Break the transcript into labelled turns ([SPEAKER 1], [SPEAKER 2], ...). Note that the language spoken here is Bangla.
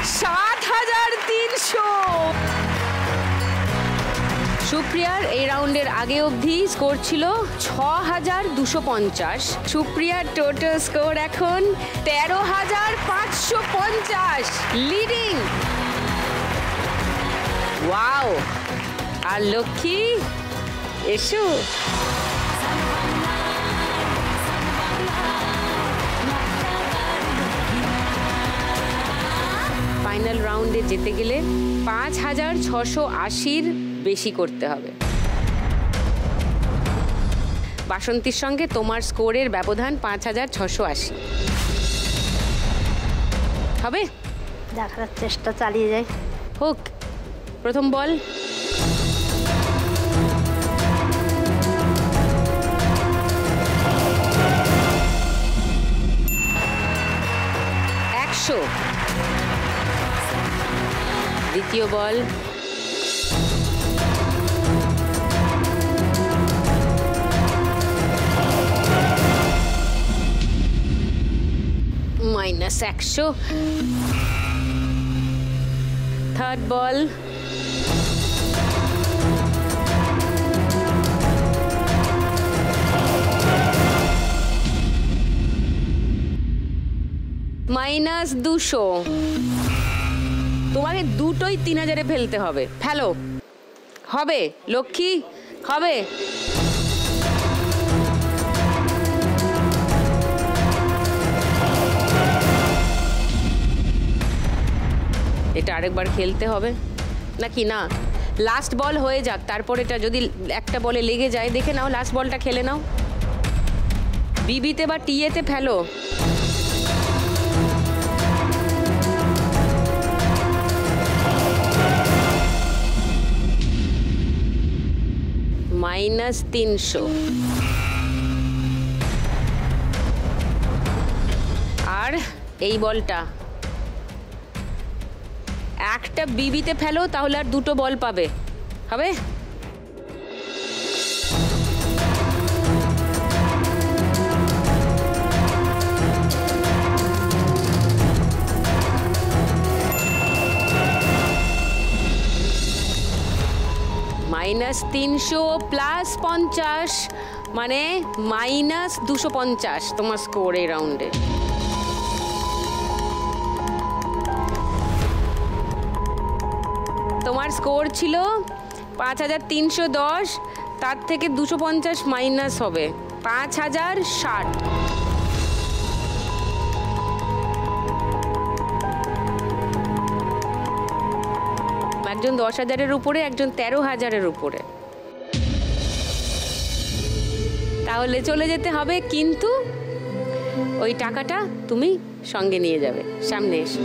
[SPEAKER 1] 7,300। সুপ্রিয়ার এই রাউন্ডের আগে অবধি স্কোর ছিল 6,250। সুপ্রিয়ার টোটাল স্কোর এখন 13,550, লিডিং। ওয়াও! আর লক্ষ্মী এসো। ফাইনাল রাউন্ডে যেতে গেলে 5,680-র বেশি করতে হবে। বাসন্তীর সঙ্গে তোমার স্কোরের ব্যবধান 5,680 হবে।
[SPEAKER 2] দেখার চেষ্টা চালিয়ে যাই।
[SPEAKER 1] হোক। প্রথম বল। দ্বিতীয় বল। -100। থার্ড বল। -200। তোমাকে দুটোই 3,000-এ ফেলতে হবে। ফেলো। হবে লক্ষ্মী, হবে। এটা আরেকবার খেলতে হবে নাকি না? লাস্ট বল হয়ে যাক, তারপর এটা যদি একটা বলে লেগে যায় দেখে নাও। লাস্ট বলটা খেলে নাও। বিবিতে বা টিএতে ফেলো। -300। আর এই বলটা একটা বিবিতে ফেলো, তাহলে আর দুটো বল পাবে। হবে? -300 + 50 মানে -250 তোমার স্কোর এই রাউন্ডে। তোমার স্কোর ছিল 5,310, তার থেকে 250 মাইনাস হবে 5,060। একজন 10,000-এর উপরে, একজন 13,000-এর উপরে। তাহলে চলে যেতে হবে, কিন্তু ওই টাকাটা তুমি সঙ্গে নিয়ে যাবে। সামনে এসো।